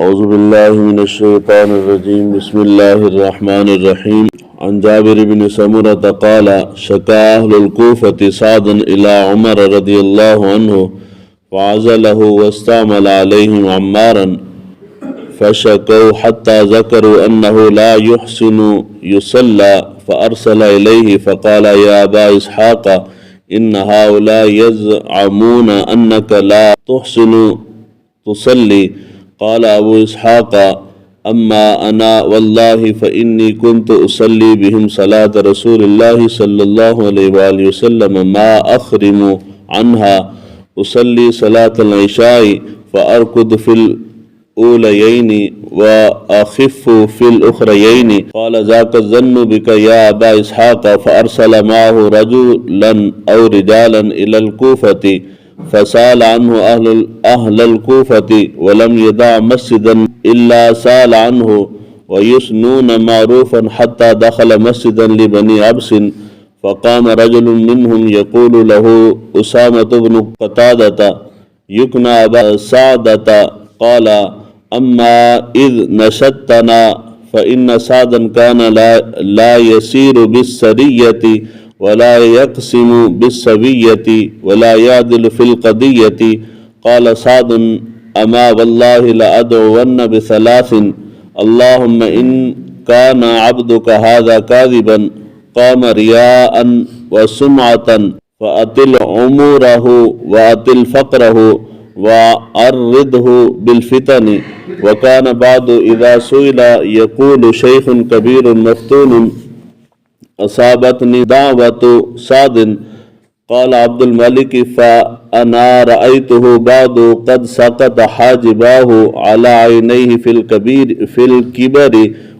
اعوذ باللہ من الشیطان الرجیم بسم اللہ الرحمن الرحیم عن جابر بن سمرة قال شكا أهل الكوفة سعدا إلى عمر رضي الله عنه فعزله واستعمل عليهم عمارا فشكوا حتى ذكروا أنه لا يحسن يصلى فأرسل إليه فقال يا أبا إسحاق إن هؤلاء يزعمون أنك لا تحسن تصلي قال أبو إسحاق أما أنا والله فإني كنت أصلي بهم صلاة رسول الله صلى الله عليه وآله وسلم ما أخرم عنها أصلي صلاة العشاء فأركض في الأوليين وأخف في الأخريين قال ذاك الظن بك يا أبا إسحاق فأرسل معه رجلا أو رجالا إلى الكوفة فسال عنه أهل الكوفة ولم يدع مسجدا إلا سال عنه ويسنون معروفا حتى دخل مسجدا لبني عبس فقام رجل منهم يقول له أسامة بن قتادة يكنى أبا سعدة قال أما إذ نشدتنا فإن سعدا كان لا يسير بالسرية ولا يقسم بالسوية ولا يعدل في القضية قال سعد أما والله لأدعون بثلاث اللهم إن كان عبدك هذا كاذبا قام رياء وسمعة فأطل عمره وأطل فقره وعرضه بالفتن وكان بعد إذا سئل يقول شيخ كبير مفتون أصابتني دعوة سعد قال عبد الملك فأنا رأيته بعد قد سقط حاجباه على عينيه في الكبر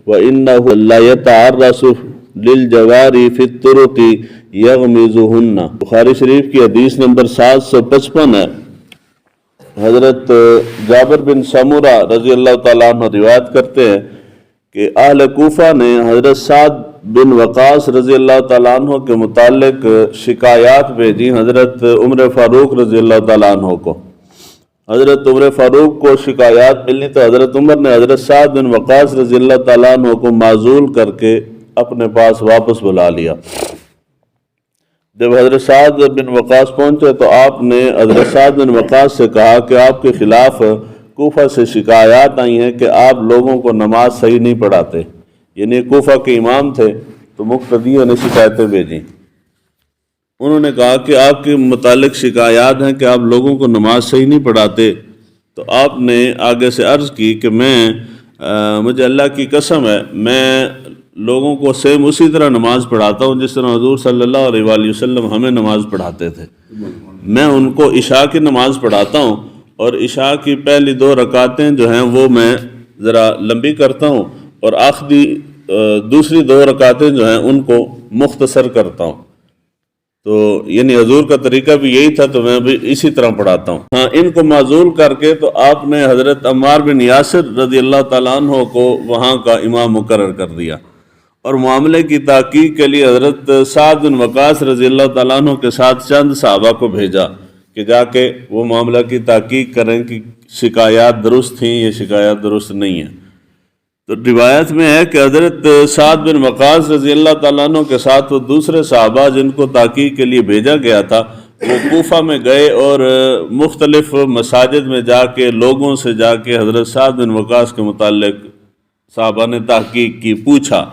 وإنه لا يتعرس للجوار في الطرق يغمزهن. بخاری شریف کی حدیث نمبر 755 ہے. حضرت جابر بن سمرہ رضی اللہ تعالیٰ عنہ روایت کرتے ہیں کہ اہل کوفہ نے حضرت سعد بن وقاص رضی اللہ تعالیٰ عنہ کے متعلق شکایات بھیجی حضرت عمر فاروق رضی اللہ تعالیٰ عنہ کو. حضرت عمر فاروق کو شکایات ملنی تو حضرت عمر نے حضرت سعد بن وقاص رضی اللہ تعالیٰ عنہ کو معزول کر کے اپنے پاس واپس بلا لیا. جب حضرت سعد بن وقاص پہنچے تو آپ نے حضرت سعد بن وقاص سے کہا کہ آپ کے خلاف کوفہ سے شکایات آئی ہیں کہ آپ لوگوں کو نماز صحیح نہیں پڑھاتے. یعنی کوفہ کے امام تھے تو مقتدیوں نے شکایتیں بھیجیں. انہوں نے کہا کہ آپ کے متعلق شکایات ہیں کہ آپ لوگوں کو نماز صحیح نہیں پڑھاتے. تو آپ نے آگے سے عرض کی کہ مجھے اللہ کی قسم ہے میں لوگوں کو سیم اسی طرح نماز پڑھاتا ہوں جس طرح حضور صلی اللہ علیہ وآلہ وسلم ہمیں نماز پڑھاتے تھے. میں ان کو عشاء کی نماز پڑھاتا ہوں اور عشاء کی پہلی 2 رکعتیں جو ہیں وہ میں ذرا لمبی کرتا ہوں اور آخری دوسری 2 رکعتیں جو ہیں ان کو مختصر کرتا ہوں. تو یعنی حضور کا طریقہ بھی یہی تھا تو میں بھی اسی طرح پڑھاتا ہوں. ہاں ان کو معزول کر کے تو آپ نے حضرت عمار بن یاسر رضی اللہ تعالیٰ عنہ کو وہاں کا امام مقرر کر دیا اور معاملے کی تحقیق کے لیے حضرت سعد بن وقاص رضی اللہ تعالیٰ عنہ کے ساتھ چند صحابہ کو بھیجا کہ جا کے وہ معاملہ کی تحقیق کریں کہ شکایات درست تھیں یا شکایات درست نہیں ہیں. تو روایت میں ہے کہ حضرت سعد بن وقاص رضی اللہ تعالیٰ عنہ کے ساتھ وہ دوسرے صحابہ جن کو تحقیق کے لیے بھیجا گیا تھا وہ کوفہ میں گئے اور مختلف مساجد میں جا کے لوگوں سے جا کے حضرت سعد بن وقاص کے متعلق صحابہ نے تحقیق کی, پوچھا.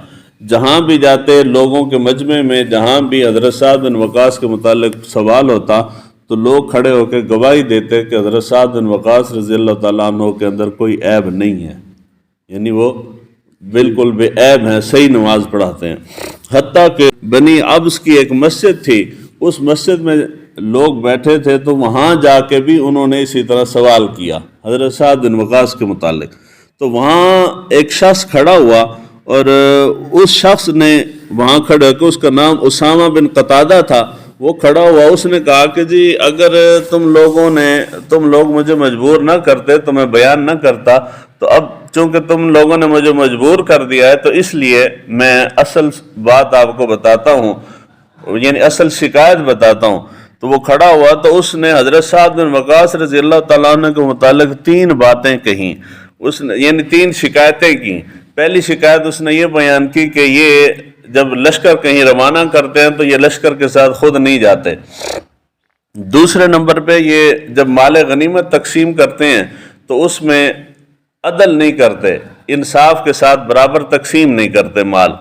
جہاں بھی جاتے لوگوں کے مجمع میں جہاں بھی حضرت سعد بن وقاص کے متعلق سوال ہوتا تو لوگ کھڑے ہو کے گواہی دیتے کہ حضرت سعد بن وقاص رضی اللہ تعالیٰ عنہ کے اندر کوئی عیب نہیں ہے, یعنی وہ بالکل بے عیب ہیں, صحیح نماز پڑھاتے ہیں. حتیٰ کہ بنی عبس کی ایک مسجد تھی, اس مسجد میں لوگ بیٹھے تھے تو وہاں جا کے بھی انہوں نے اسی طرح سوال کیا حضرت سعد بن وقاص کے متعلق. تو وہاں ایک شخص کھڑا ہوا اور اس شخص نے وہاں کھڑا کہ اس کا نام اسامہ بن قتادہ تھا, وہ کھڑا ہوا. اس نے کہا کہ جی اگر تم لوگ مجھے مجبور نہ کرتے تو میں بیان نہ کرتا, تو اب چونکہ تم لوگوں نے مجھے مجبور کر دیا ہے تو اس لیے میں اصل بات آپ کو بتاتا ہوں, یعنی اصل شکایت بتاتا ہوں. تو وہ کھڑا ہوا تو اس نے حضرت سعد بن وقاص رضی اللہ تعالیٰ عنہ کے متعلق 3 باتیں کہیں. اس نے یعنی 3 شکایتیں کی۔ پہلی شکایت اس نے یہ بیان کی کہ یہ جب لشکر کہیں روانہ کرتے ہیں تو یہ لشکر کے ساتھ خود نہیں جاتے۔ دوسرے نمبر پہ یہ جب مال غنیمت تقسیم کرتے ہیں تو اس میں عدل نہیں کرتے، انصاف کے ساتھ برابر تقسیم نہیں کرتے مال۔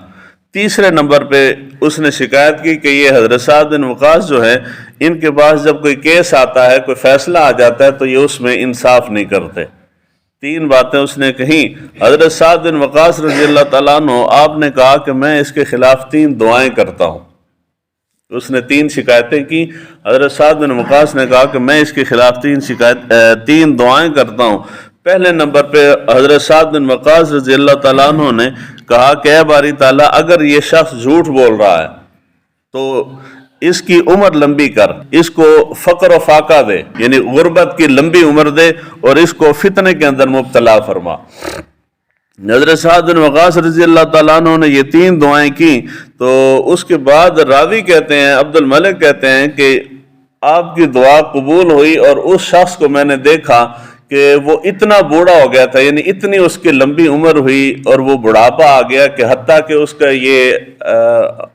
تیسرے نمبر پہ اس نے شکایت کی کہ یہ حضرت سعد بن وقاص جو ہے ان کے پاس جب کوئی کیس آتا ہے، کوئی فیصلہ آ جاتا ہے تو یہ اس میں انصاف نہیں کرتے۔ 3 باتیں اس نے کہیں۔ حضرت سعد بن وقاص رضی اللہ تعالیٰ عنہ آپ نے کہا کہ میں اس کے خلاف 3 دعائیں کرتا ہوں۔ اس نے 3 شکایتیں کی۔ حضرت سعد بن وقاص نے کہا کہ میں اس کے خلاف 3 دعائیں کرتا ہوں۔ پہلے نمبر پہ حضرت سعد بن وقاص رضی اللہ تعالیٰ عنہ نے کہا کہ اے باری تعالیٰ، اگر یہ شخص جھوٹ بول رہا ہے تو اس کی عمر لمبی کر، اس کو فقر و فاقہ دے، یعنی غربت کی لمبی عمر دے، اور اس کو فتنے کے اندر مبتلا فرما۔ حضرت سعد بن وقاص رضی اللہ تعالیٰ عنہ نے یہ 3 دعائیں کی تو اس کے بعد راوی کہتے ہیں، عبد الملک کہتے ہیں کہ آپ کی دعا قبول ہوئی، اور اس شخص کو میں نے دیکھا کہ وہ اتنا بوڑھا ہو گیا تھا، یعنی اتنی اس کی لمبی عمر ہوئی اور وہ بڑھاپا آ گیا کہ حتیٰ کہ اس کا یہ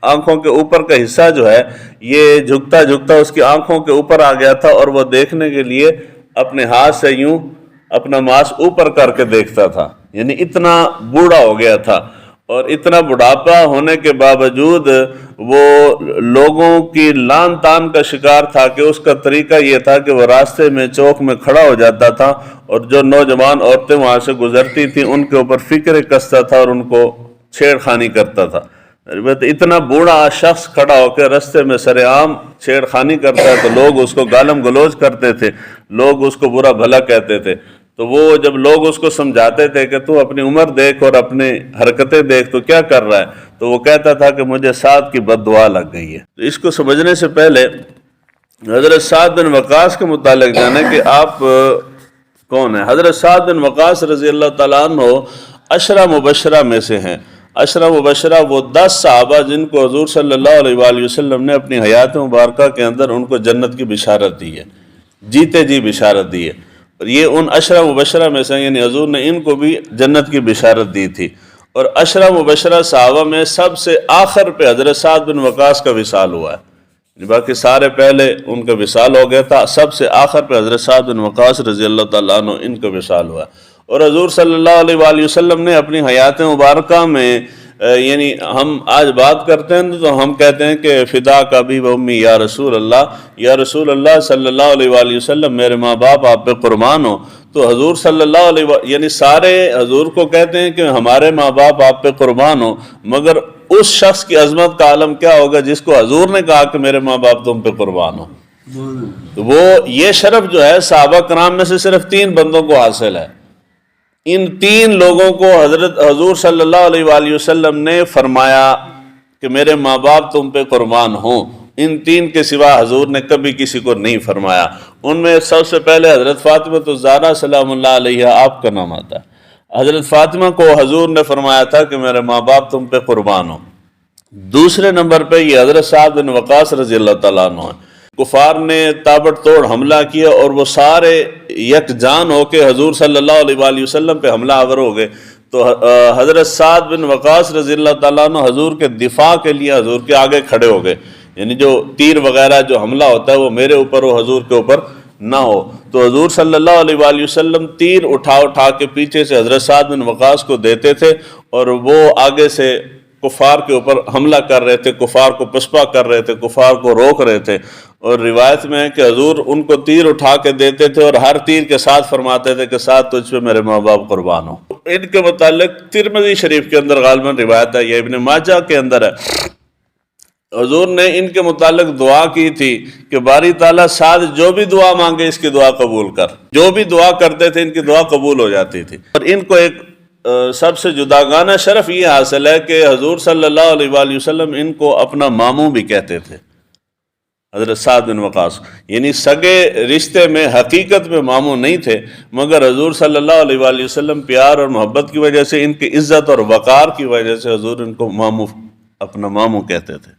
آنکھوں کے اوپر کا حصہ جو ہے یہ جھکتا جھکتا اس کی آنکھوں کے اوپر آ گیا تھا، اور وہ دیکھنے کے لیے اپنے ہاتھ سے یوں اپنا ماس اوپر کر کے دیکھتا تھا، یعنی اتنا بوڑھا ہو گیا تھا۔ اور اتنا بڑھاپا ہونے کے باوجود وہ لوگوں کی لان تان کا شکار تھا کہ اس کا طریقہ یہ تھا کہ وہ راستے میں چوک میں کھڑا ہو جاتا تھا، اور جو نوجوان عورتیں وہاں سے گزرتی تھیں ان کے اوپر فکر کستا تھا اور ان کو چھیڑ خانی کرتا تھا۔ اتنا بوڑھا شخص کھڑا ہو کے راستے میں سر عام چھیڑ خانی کرتا ہے تو لوگ اس کو گالم گلوچ کرتے تھے، لوگ اس کو برا بھلا کہتے تھے۔ تو وہ جب لوگ اس کو سمجھاتے تھے کہ تو اپنی عمر دیکھ اور اپنی حرکتیں دیکھ، تو کیا کر رہا ہے، تو وہ کہتا تھا کہ مجھے سعد کی بد دعا لگ گئی ہے۔ تو اس کو سمجھنے سے پہلے حضرت سعد بن وقاص کے متعلق جانیں کہ آپ کون ہیں۔ حضرت سعد بن وقاص رضی اللہ تعالیٰ عنہ 10 مبشرہ میں سے ہیں۔ 10 مبشرہ وہ 10 صحابہ جن کو حضور صلی اللہ علیہ وآلہ وسلم نے اپنی حیات مبارکہ کے اندر ان کو جنت کی بشارت دی ہے، جیتے جی بشارت دی ہے۔ اور یہ ان 10 مبشرہ میں سے، یعنی حضور نے ان کو بھی جنت کی بشارت دی تھی۔ اور 10 مبشرہ صحابہ میں سب سے آخر پہ حضرت سعد بن وقاص کا وصال ہوا ہے، باقی سارے پہلے ان کا وصال ہو گیا تھا، سب سے آخر پہ حضرت سعد بن وقاص رضی اللہ تعالیٰ عنہ ان کا وصال ہوا ہے۔ اور حضور صلی اللہ علیہ وآلہ وسلم نے اپنی حیات مبارکہ میں یعنی ہم آج بات کرتے ہیں تو ہم کہتے ہیں کہ فدا کا بھی و امی یا رسول اللہ، یا رسول اللہ صلی اللہ علیہ وآلہ وسلم میرے ماں باپ آپ پہ قربان ہو۔ تو حضور صلی اللہ علیہ وآلہ یعنی سارے حضور کو کہتے ہیں کہ ہمارے ماں باپ آپ پہ قربان ہو، مگر اس شخص کی عظمت کا عالم کیا ہوگا جس کو حضور نے کہا کہ میرے ماں باپ تم پہ قربان ہو۔ تو وہ یہ شرف جو ہے صحابہ کرام میں سے صرف 3 بندوں کو حاصل ہے۔ ان 3 لوگوں کو حضور صلی اللہ علیہ وآلہ وسلم نے فرمایا کہ میرے ماں باپ تم پہ قربان ہوں۔ ان 3 کے سوا حضور نے کبھی کسی کو نہیں فرمایا۔ ان میں سب سے پہلے حضرت فاطمہ الزہرا سلام اللہ علیہ آپ کا نام آتا ہے۔ حضرت فاطمہ کو حضور نے فرمایا تھا کہ میرے ماں باپ تم پہ قربان ہوں۔ دوسرے نمبر پہ یہ حضرت سعد بن وقاص رضی اللہ تعالیٰ عنہ ہے۔ کفار نے تابڑ توڑ حملہ کیا اور وہ سارے یکجان ہو کے حضور صلی اللہ علیہ وآلہ وسلم پہ حملہ آور ہو گئے۔ تو حضرت سعد بن وقاص رضی اللہ تعالیٰ عنہ حضور کے دفاع کے لیے حضور کے آگے کھڑے ہو گئے، یعنی جو تیر وغیرہ جو حملہ ہوتا ہے وہ میرے اوپر ہو، حضور کے اوپر نہ ہو۔ تو حضور صلی اللہ علیہ وآلہ وسلم تیر اٹھا کے پیچھے سے حضرت سعد بن وقاص کو دیتے تھے، اور وہ آگے سے کفار کے اوپر حملہ کر رہے تھے، کفار کو پسپا کر رہے تھے، کفار کو روک رہے تھے۔ اور روایت میں ہے کہ حضور ان کو تیر اٹھا کے دیتے تھے اور ہر تیر کے ساتھ فرماتے تھے کہ ساتھ تجھ پہ میرے ماں باپ قربان ہو۔ ان کے متعلق ترمذی شریف کے اندر غالباً روایت ہے، یا ابن ماجہ کے اندر ہے، حضور نے ان کے متعلق دعا کی تھی کہ باری تعالیٰ سعد جو بھی دعا مانگے اس کی دعا قبول کر۔ جو بھی دعا کرتے تھے ان کی دعا قبول ہو جاتی تھی۔ اور ان کو ایک سب سے جداگانہ شرف یہ حاصل ہے کہ حضور صلی اللہ علیہ وآلہ وسلم ان کو اپنا ماموں بھی کہتے تھے، حضرت سعد بن وقاص، یعنی سگے رشتے میں حقیقت میں ماموں نہیں تھے، مگر حضور صلی اللہ علیہ وآلہ وسلم پیار اور محبت کی وجہ سے، ان کی عزت اور وقار کی وجہ سے حضور ان کو ماموں اپنا ماموں کہتے تھے۔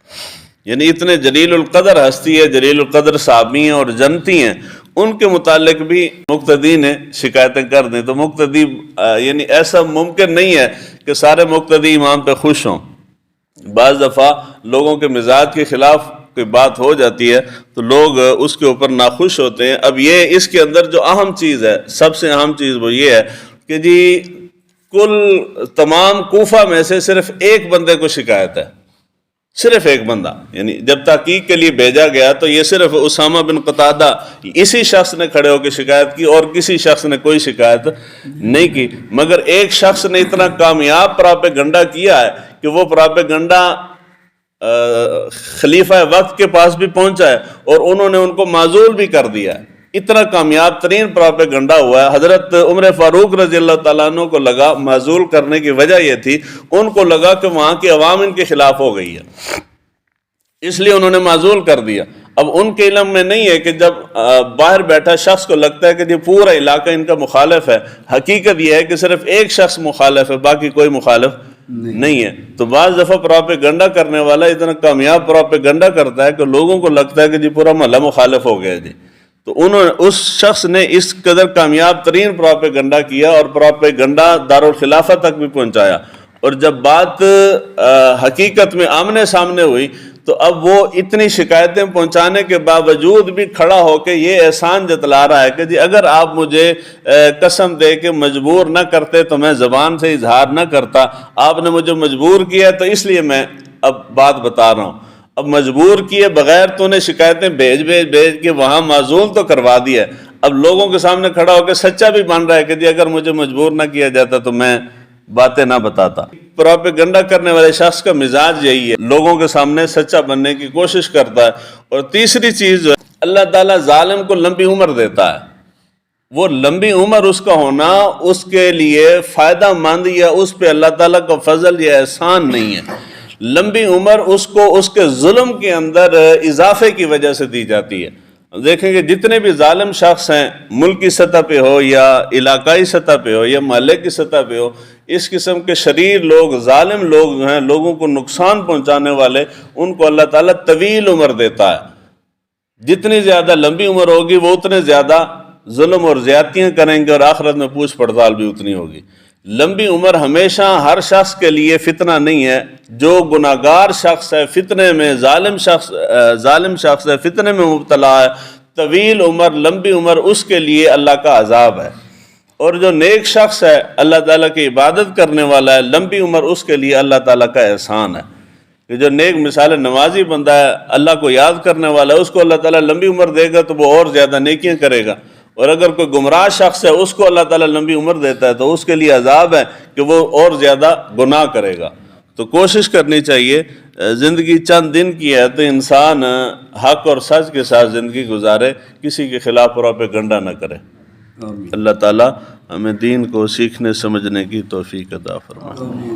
یعنی اتنے جلیل القدر ہستی ہے، جلیل القدر صحابی ہیں اور جنتی ہیں، ان کے متعلق بھی مقتدی نے شکایتیں کر دیں تو مقتدی یعنی ایسا ممکن نہیں ہے کہ سارے مقتدی امام پہ خوش ہوں. بعض دفعہ لوگوں کے مزاج کے خلاف کوئی بات ہو جاتی ہے تو لوگ اس کے اوپر ناخوش ہوتے ہیں. اب یہ اس کے اندر جو اہم چیز ہے، سب سے اہم چیز وہ یہ ہے کہ جی کل تمام کوفہ میں سے صرف ایک بندے کو شکایت ہے، صرف ایک بندہ. یعنی جب تحقیق کے لیے بھیجا گیا تو یہ صرف اسامہ بن قتادہ اسی شخص نے کھڑے ہو کے شکایت کی اور کسی شخص نے کوئی شکایت نہیں کی. مگر ایک شخص نے اتنا کامیاب پراپیگنڈا کیا ہے کہ وہ پراپیگنڈا خلیفہ وقت کے پاس بھی پہنچا ہے اور انہوں نے ان کو معزول بھی کر دیا ہے. اتنا کامیاب ترین پراپیگنڈا ہوا ہے. حضرت عمر فاروق رضی اللہ تعالیٰ عنہ کو لگا، معزول کرنے کی وجہ یہ تھی، ان کو لگا کہ وہاں کی عوام ان کے خلاف ہو گئی ہے، اس لیے انہوں نے معزول کر دیا. اب ان کے علم میں نہیں ہے کہ جب باہر بیٹھا شخص کو لگتا ہے کہ یہ پورا علاقہ ان کا مخالف ہے، حقیقت یہ ہے کہ صرف ایک شخص مخالف ہے، باقی کوئی مخالف نہیں ہے. تو بعض دفعہ پراپیگنڈا کرنے والا اتنا کامیاب پراپیگنڈا کرتا ہے کہ لوگوں کو لگتا ہے کہ جی پورا محلہ مخالف ہو گیا جی. تو اس شخص نے اس قدر کامیاب ترین پراپیگنڈا کیا اور پراپیگنڈا دارالخلافہ تک بھی پہنچایا. اور جب بات حقیقت میں آمنے سامنے ہوئی تو اب وہ اتنی شکایتیں پہنچانے کے باوجود بھی کھڑا ہو کے یہ احسان جتلا رہا ہے کہ جی اگر آپ مجھے قسم دے کے مجبور نہ کرتے تو میں زبان سے اظہار نہ کرتا، آپ نے مجھے مجبور کیا تو اس لیے میں اب بات بتا رہا ہوں. اب مجبور کیے بغیر تو نے شکایتیں بھیج کے وہاں معزول تو کروا دیا. اب لوگوں کے سامنے کھڑا ہو کے سچا بھی بن رہا ہے کہ جی اگر مجھے مجبور نہ کیا جاتا تو میں باتیں نہ بتاتا. پراپیگنڈا کرنے والے شخص کا مزاج یہی ہے، لوگوں کے سامنے سچا بننے کی کوشش کرتا ہے. اور تیسری چیز جو ہے، اللہ تعالیٰ ظالم کو لمبی عمر دیتا ہے. وہ لمبی عمر اس کا ہونا اس کے لیے فائدہ مند یا اس پہ اللہ تعالیٰ کا فضل یا احسان نہیں ہے. لمبی عمر اس کو اس کے ظلم کے اندر اضافے کی وجہ سے دی جاتی ہے. دیکھیں کہ جتنے بھی ظالم شخص ہیں، ملکی سطح پہ ہو یا علاقائی سطح پہ ہو یا محلے کی سطح پہ ہو، اس قسم کے شریر لوگ، ظالم لوگ ہیں، لوگوں کو نقصان پہنچانے والے، ان کو اللہ تعالیٰ طویل عمر دیتا ہے. جتنی زیادہ لمبی عمر ہوگی وہ اتنے زیادہ ظلم اور زیادتیاں کریں گے اور آخرت میں پوچھ پڑتال بھی اتنی ہوگی. لمبی عمر ہمیشہ ہر شخص کے لیے فتنہ نہیں ہے. جو گناہگار شخص ہے فتنے میں، ظالم شخص ہے فتنے میں مبتلا ہے، طویل عمر، لمبی عمر اس کے لیے اللہ کا عذاب ہے. اور جو نیک شخص ہے، اللہ تعالیٰ کی عبادت کرنے والا ہے، لمبی عمر اس کے لیے اللہ تعالیٰ کا احسان ہے. کہ جو نیک مثال نمازی بندہ ہے، اللہ کو یاد کرنے والا ہے، اس کو اللہ تعالیٰ لمبی عمر دے گا تو وہ اور زیادہ نیکیاں کرے گا. اور اگر کوئی گمراہ شخص ہے اس کو اللہ تعالیٰ لمبی عمر دیتا ہے تو اس کے لیے عذاب ہے کہ وہ اور زیادہ گناہ کرے گا. تو کوشش کرنی چاہیے، زندگی چند دن کی ہے تو انسان حق اور سچ کے ساتھ زندگی گزارے، کسی کے خلاف پراپیگنڈا نہ کرے. اللہ تعالیٰ ہمیں دین کو سیکھنے سمجھنے کی توفیق عطا فرمائے.